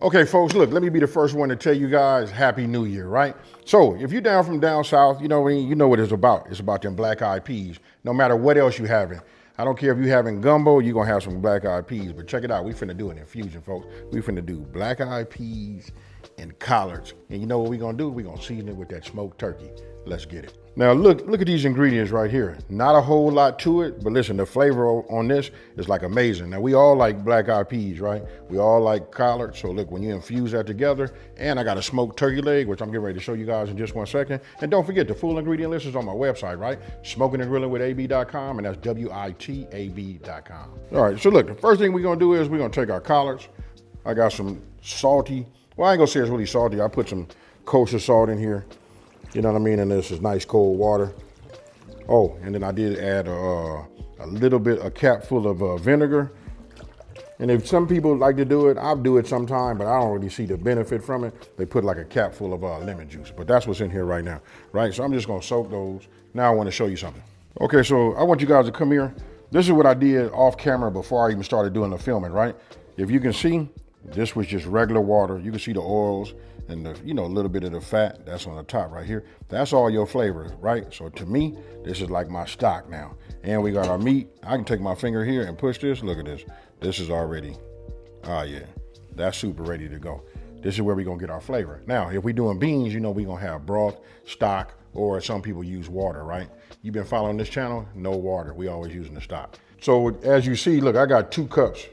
Okay, folks, look, let me be the first one to tell you guys Happy New Year, right? So if you're down from down south, you know what it's about. It's about them black eyed peas, no matter what else you having. I don't care if you having gumbo, you're gonna have some black eyed peas, but check it out. We finna do an infusion, folks. We finna do black eyed peas and collards. And you know what we gonna do? We gonna season it with that smoked turkey. Let's get it. Now look at these ingredients right here. Not a whole lot to it, but listen, the flavor on this is like amazing. Now we all like black eyed peas, right? We all like collards. So look, when you infuse that together, and I got a smoked turkey leg, which I'm getting ready to show you guys in just 1 second. And don't forget, the full ingredient list is on my website, right? smokingandgrillingwithab.com, and that's WITAB.com. All right, so look, the first thing we're gonna do is we're gonna take our collards. I got some salty, well, I ain't gonna say it's really salty. I put some kosher salt in here. You know what I mean? And this is nice cold water. Oh, and then I did add a cap full of vinegar. And if some people like to do it, I'll do it sometime, but I don't really see the benefit from it. They put like a cap full of lemon juice, but that's what's in here right now, right? So I'm just gonna soak those. Now I wanna show you something. Okay, so I want you guys to come here. This is what I did off camera before I even started doing the filming, right? If you can see, this was just regular water. You can see the oils and the, a little bit of the fat that's on the top right here. That's all your flavor, right? So to me, this is like my stock now. And we got our meat. I can take my finger here and push this. Look at this. This is already, yeah, that's super ready to go. This is where we're gonna get our flavor. Now, if we're doing beans, we're gonna have broth, stock, or some people use water, right? You've been following this channel, no water. We always using the stock. So as you see, look, I got 2 cups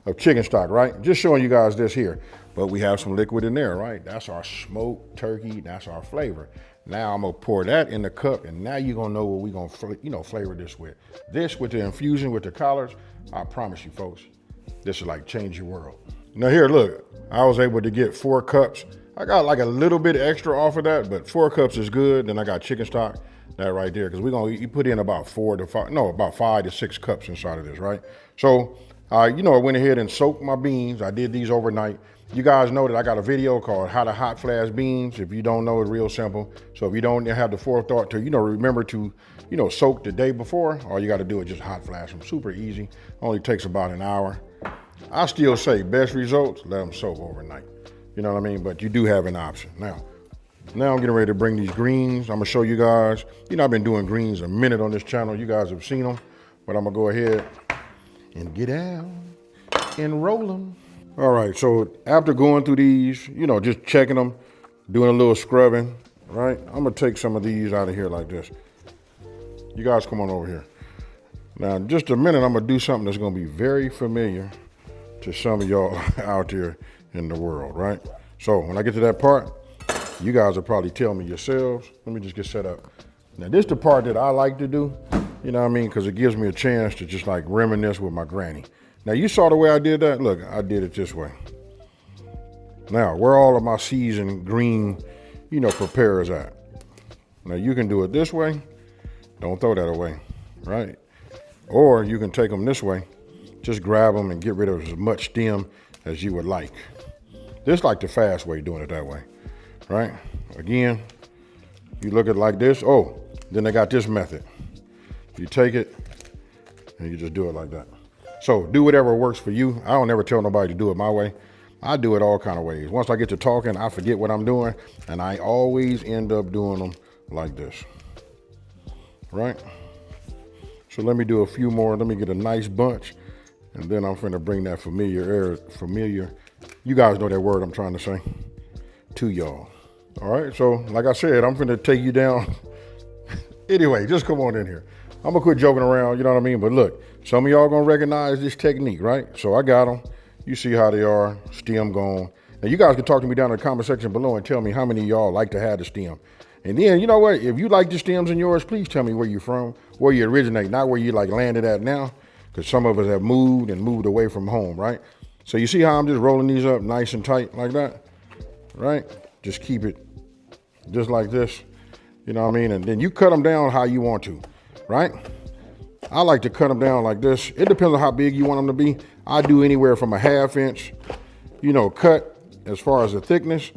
of chicken stock, right? Just showing you guys this here. But we have some liquid in there, right? That's our smoked turkey, that's our flavor. Now I'm gonna pour that in the cup, and now you're gonna know what we're gonna flavor this with. This with the infusion with the collards, I promise you folks, this is like change your world. Now here, look, I was able to get 4 cups. I got like a little bit extra off of that, but 4 cups is good. Then I got chicken stock, that right there, because you put in about 5 to 6 cups inside of this, right? So, I went ahead and soaked my beans. I did these overnight. You guys know that I got a video called How to Hot Flash Beans. If you don't know, it's real simple. So if you don't have the forethought to, remember to, soak the day before, all you got to do is just hot flash them. Super easy. Only takes about an hour. I still say best results, let them soak overnight. You know what I mean? But you do have an option. Now I'm getting ready to bring these greens. I'm going to show you guys. I've been doing greens a minute on this channel. You guys have seen them. But I'm going to go ahead and get out and roll them. All right, so after going through these, just checking them, doing a little scrubbing, right? I'm gonna take some of these out of here like this. You guys come on over here. Now, in just a minute, I'm gonna do something that's gonna be very familiar to some of y'all out there in the world, right? So when I get to that part, you guys will probably tell me yourselves. Let me just get set up. Now, this is the part that I like to do, you know what I mean? Because it gives me a chance to just like reminisce with my granny. Now, you saw the way I did that? Look, I did it this way. Now, where all of my seasoned green, preparers at? Now, you can do it this way. Don't throw that away, right? Or you can take them this way. Just grab them and get rid of as much stem as you would like. This is like the fast way, doing it that way, right? Again, you look at it like this. Oh, then they got this method. You take it and you just do it like that. So do whatever works for you. I don't ever tell nobody to do it my way. I do it all kind of ways. Once I get to talking, I forget what I'm doing, and I always end up doing them like this, right? So let me do a few more. Let me get a nice bunch, and then I'm finna bring that familiar, you guys know that word I'm trying to say, to y'all. All right, so like I said, I'm finna take you down. Anyway, just come on in here. I'm gonna quit joking around, you know what I mean? But look, some of y'all gonna recognize this technique, right? So I got them. You see how they are, stem gone. Now you guys can talk to me down in the comment section below and tell me how many of y'all like to have the stem. And then, you know what? If you like the stems in yours, please tell me where you're from, where you originate, not where you like landed at now, because some of us have moved away from home, right? So you see how I'm just rolling these up nice and tight like that, right? Just keep it just like this, you know what I mean? And then you cut them down how you want to, right? I like to cut them down like this. It depends on how big you want them to be. I do anywhere from a 1/2 inch, cut as far as the thickness,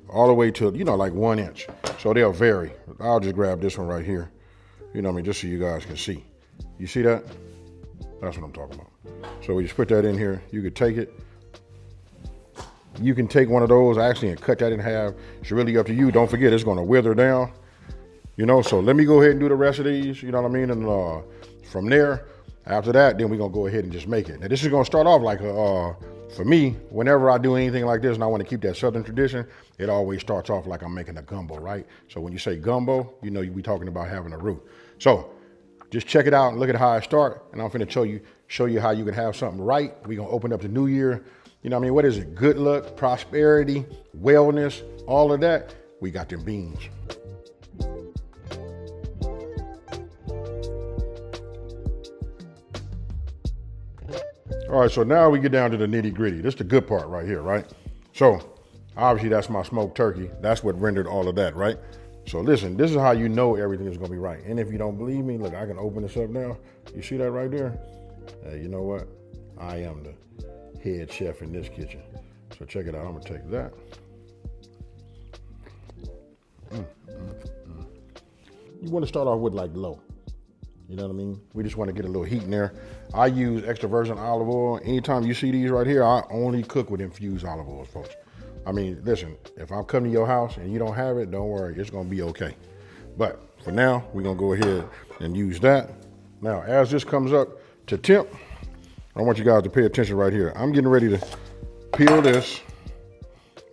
all the way to, like 1 inch. So they'll vary. I'll just grab this one right here, just so you guys can see. You see that? That's what I'm talking about. So we just put that in here. You could take it, you can take one of those actually and cut that in half. It's really up to you. Don't forget, it's gonna wither down. You know, so let me go ahead and do the rest of these, you know what I mean? And from there, after that, then we're gonna go ahead and just make it. Now this is gonna start off like for me, whenever I do anything like this and I wanna keep that Southern tradition, it always starts off like I'm making a gumbo, right? So when you say gumbo, you know we talking about having a root. So just check it out and look at how I start, and I'm finna show you how you can have something right. We're gonna open up the new year. You know what I mean? What is it? Good luck, prosperity, wellness, all of that. We got them beans. All right, so now we get down to the nitty gritty. This is the good part right here, right? So obviously that's my smoked turkey. That's what rendered all of that, right? So listen, this is how you know everything is gonna be right. And if you don't believe me, look, I can open this up now. You see that right there? You know what? I am the head chef in this kitchen. So check it out, I'm gonna take that. You wanna start off with like low. You know what I mean? We just want to get a little heat in there. I use extra virgin olive oil. Anytime you see these right here, I only cook with infused olive oil, folks. I mean, listen, if I'm coming to your house and you don't have it, don't worry, it's gonna be okay. But for now, we're gonna go ahead and use that. Now, as this comes up to temp, I want you guys to pay attention right here. I'm getting ready to peel this.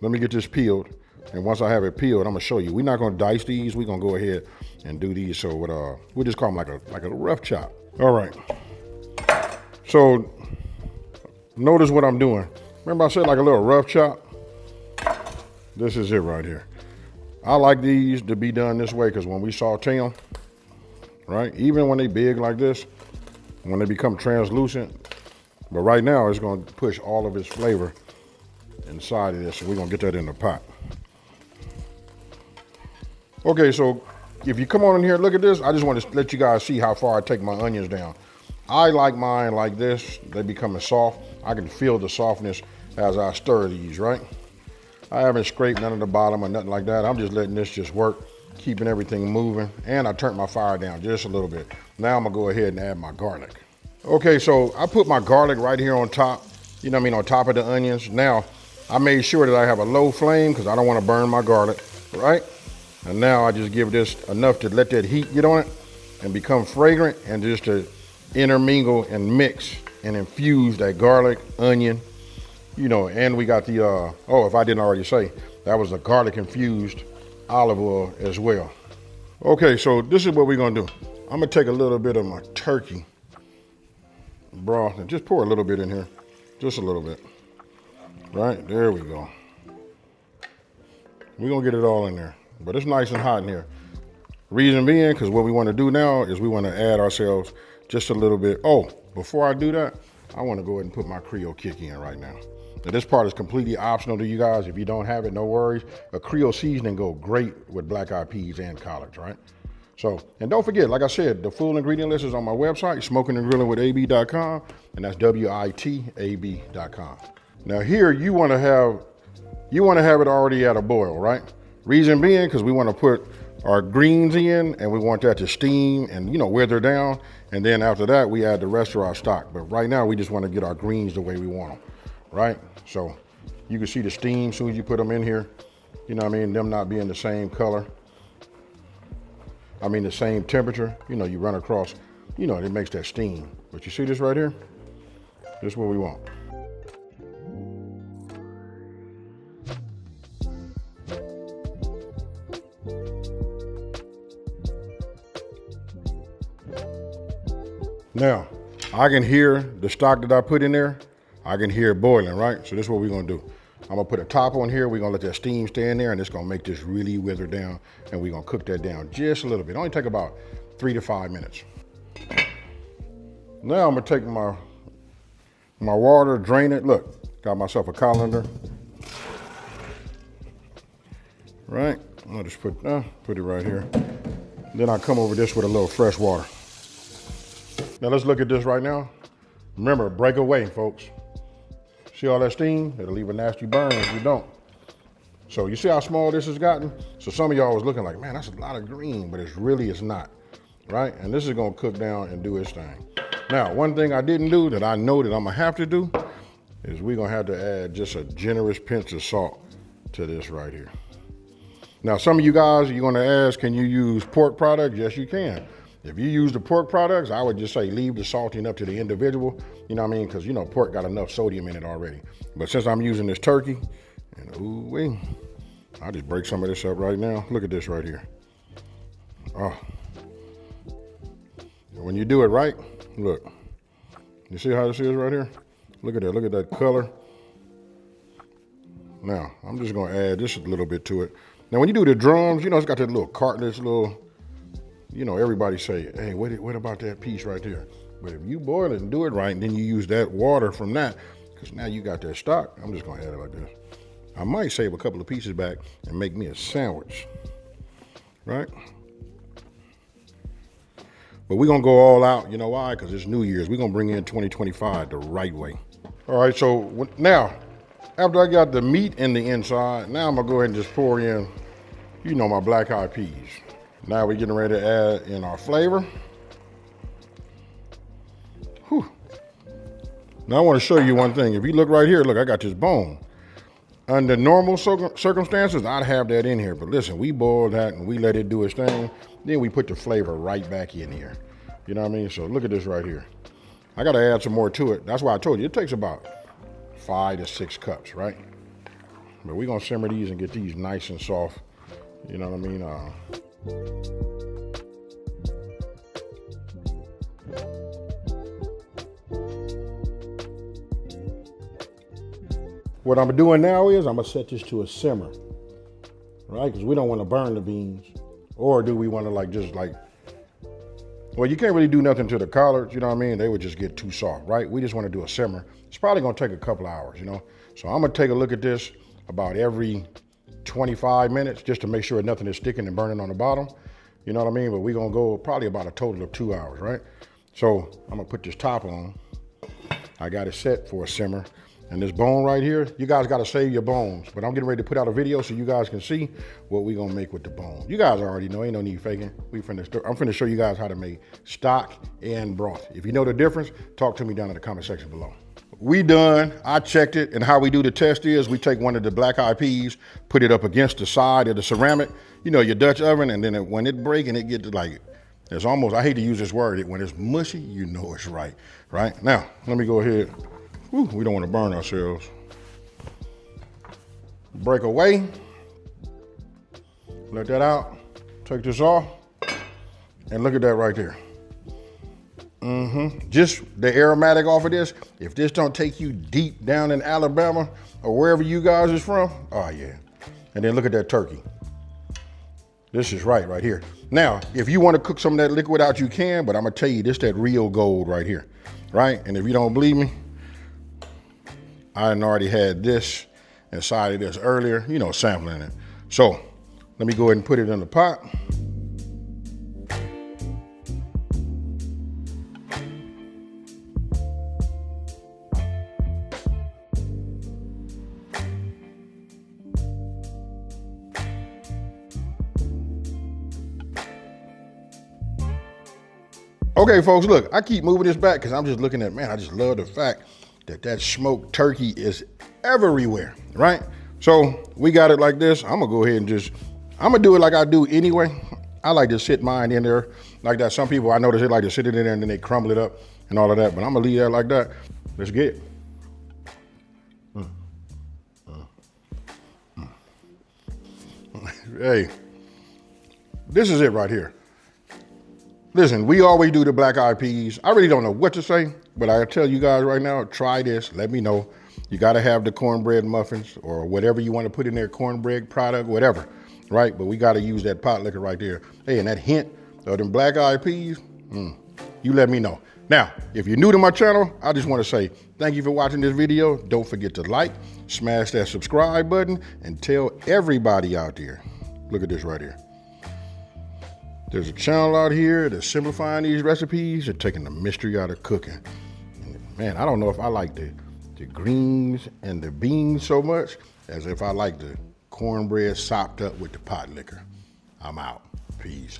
Let me get this peeled. And once I have it peeled, I'm gonna show you. We're not gonna dice these. We're gonna go ahead and do these. So what we just call them like a rough chop. All right. So notice what I'm doing. Remember I said like a little rough chop? This is it right here. I like these to be done this way because when we saute them, right? Even when they big like this, when they become translucent, but right now it's gonna push all of its flavor inside of this, and we're gonna get that in the pot. Okay, so if you come on in here and look at this, I just want to let you guys see how far I take my onions down. I like mine like this. They becoming soft. I can feel the softness as I stir these, right? I haven't scraped none of the bottom or nothing like that. I'm just letting this just work, keeping everything moving. And I turned my fire down just a little bit. Now I'm gonna go ahead and add my garlic. Okay, so I put my garlic right here on top, you know what I mean, on top of the onions. Now, I made sure that I have a low flame because I don't want to burn my garlic, right? And now I just give this enough to let that heat get on it and become fragrant, and just to intermingle and mix and infuse that garlic, onion, you know, and we got the, oh, if I didn't already say, that was a garlic infused olive oil as well. Okay, so this is what we're gonna do. I'm gonna take a little bit of my turkey broth and just pour a little bit in here, just a little bit. Right, there we go. We're gonna get it all in there. But it's nice and hot in here. Reason being, because what we want to do now is we want to add ourselves just a little bit. Oh, before I do that, I want to go ahead and put my Creole kick in right now. Now this part is completely optional to you guys. If you don't have it, no worries. A Creole seasoning go great with black-eyed peas and collards, right? So, and don't forget, like I said, the full ingredient list is on my website, smokingandgrillingwithab.com, and that's WITAB.com. Now here, you want to have it already at a boil, right? Reason being, because we want to put our greens in and we want that to steam and, you know, wither down. And then after that, we add the rest of our stock. But right now, we just want to get our greens the way we want them, right? So you can see the steam as soon as you put them in here. You know what I mean? Them not being the same color. I mean, the same temperature. You know, you run across, you know, it makes that steam. But you see this right here? This is what we want. Now, I can hear the stock that I put in there. I can hear it boiling, right? So this is what we're gonna do. I'm gonna put a top on here. We're gonna let that steam stay in there, and it's gonna make this really wither down, and we're gonna cook that down just a little bit. It only take about 3 to 5 minutes. Now I'm gonna take my water, drain it. Look, got myself a colander. Right, I'll just put it right here. Then I come over this with a little fresh water. Now let's look at this right now. Remember, break away, folks. See all that steam? It'll leave a nasty burn if you don't. So you see how small this has gotten? So some of y'all was looking like, man, that's a lot of green, but it's not, right? And this is gonna cook down and do its thing. Now, one thing I didn't do that I know that I'm gonna have to do is we're gonna have to add just a generous pinch of salt to this right here. Now, some of you guys, you're gonna ask, can you use pork products? Yes, you can. If you use the pork products, I would just say leave the salting up to the individual, you know what I mean? Because, you know, pork got enough sodium in it already. But since I'm using this turkey, and ooh-wee, I'll just break some of this up right now. Look at this right here. Oh. When you do it right, look. You see how this is right here? Look at that color. Now, I'm just gonna add just a little bit to it. Now, when you do the drums, you know, it's got that little cartilage, little, you know, everybody say, hey, what about that piece right there? But if you boil it and do it right, and then you use that water from that, because now you got that stock, I'm just gonna add it like this. I might save a couple of pieces back and make me a sandwich, right? But we're gonna go all out, you know why? Because it's New Year's. We're gonna bring in 2025 the right way. All right, so now, after I got the meat in the inside, now I'm gonna go ahead and just pour in, you know, my black eyed peas. Now we're getting ready to add in our flavor. Whew. Now I wanna show you one thing. If you look right here, look, I got this bone. Under normal circumstances, I'd have that in here. But listen, we boiled that and we let it do its thing. Then we put the flavor right back in here. You know what I mean? So look at this right here. I gotta add some more to it. That's why I told you, it takes about 5 to 6 cups, right? But we're gonna simmer these and get these nice and soft. You know what I mean? What I'm doing now is I'm gonna set this to a simmer, right? Because we don't want to burn the beans, or do we want to well, you can't really do nothing to the collards, you know what I mean? They would just get too soft, right? We just want to do a simmer. It's probably gonna take a couple hours, you know? So I'm gonna take a look at this about every 25 minutes just to make sure nothing is sticking and burning on the bottom, you know what I mean? But we're gonna go probably about a total of 2 hours, right? So I'm gonna put this top on. I got it set for a simmer. And this bone right here, you guys gotta save your bones. But I'm getting ready to put out a video so you guys can see what we gonna make with the bone. You guys already know, ain't no need faking. I'm finna show you guys how to make stock and broth. If you know the difference, talk to me down in the comment section below. We done, I checked it, and how we do the test is we take one of the black eyed peas, put it up against the side of the ceramic, you know, your Dutch oven, and then when it breaks and it gets like, it's almost, I hate to use this word, when it's mushy, you know it's right? Now, let me go ahead. Whew, we don't want to burn ourselves. Break away. Let that out. Take this off. And look at that right there. Just the aromatic off of this. If this don't take you deep down in Alabama or wherever you guys is from, oh yeah. And then look at that turkey. This is right here. Now, if you want to cook some of that liquid out, you can, but I'm gonna tell you, this that real gold right here, right? And if you don't believe me, I already had this inside of this earlier, you know, sampling it. So let me go ahead and put it in the pot. Okay, folks, look, I keep moving this back because I'm just looking at, man, I just love the fact that smoked turkey is everywhere, right? So we got it like this. I'm gonna go ahead and I'm gonna do it like I do anyway. I like to sit mine in there like that. Some people I notice they like to sit it in there and then they crumble it up and all of that, but I'm gonna leave that like that. Let's get it. Hey, this is it right here. Listen, we always do the black eyed peas. I really don't know what to say, but I tell you guys right now, try this, let me know. You gotta have the cornbread muffins or whatever you wanna put in there, cornbread product, whatever, right? But we gotta use that pot liquor right there. Hey, and that hint of them black eyed peas, you let me know. Now, if you're new to my channel, I just wanna say thank you for watching this video. Don't forget to like, smash that subscribe button, and tell everybody out there. Look at this right here. There's a channel out here that's simplifying these recipes and taking the mystery out of cooking. Man, I don't know if I like the greens and the beans so much as if I like the cornbread sopped up with the pot liquor. I'm out. Peace.